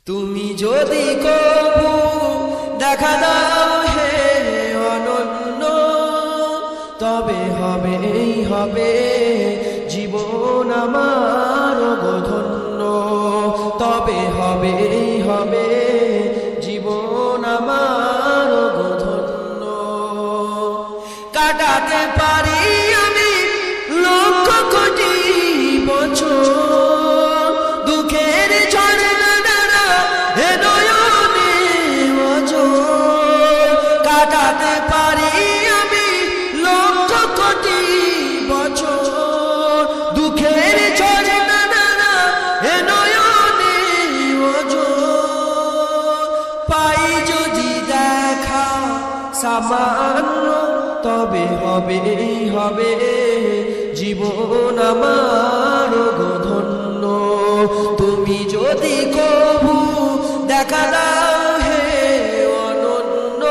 তুমি যদি কবু দেখা দাও হে অনন্য, তবে হবে জীবন আমার ধন্য, তবে হবে জীবন আমার ধন্য। কাটাতে পারি আমি লক্ষ কোটি বছর, দুঃখের ঝড় কাটাতে পারি আমি লক্ষ কোটি বছর, দুঃখের ঝড়ে নানা এ নয়নে ওজোর। পাই যদি দেখা সামান্য, তবে হবে জীবন আমার ধন্য। তুমি যদি কবু দেখা দাও হে অনন্য,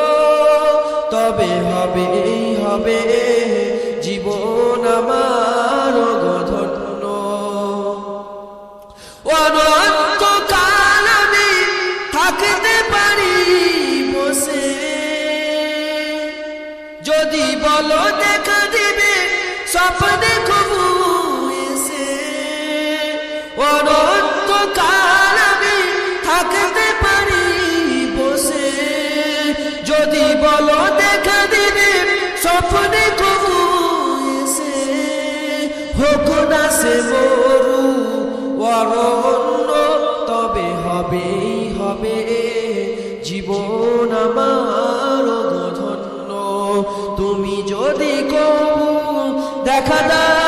তবে হবে জীবন আমার ধন্য। অনন্তকাল আমি থাকতে পারি বসে, যদি বলো দেখা দিবে স্বপ্নে কবু এসে। অনন্তকাল আমি থাকতে পারি বসে, যদি বলো দেখা দিবে স্বপ্নে কবু এসে। হোক না সে মরু অরণ্য, তবে হবে জীবন আমার ধন্য। তুমি যদি কবু দেখা দাও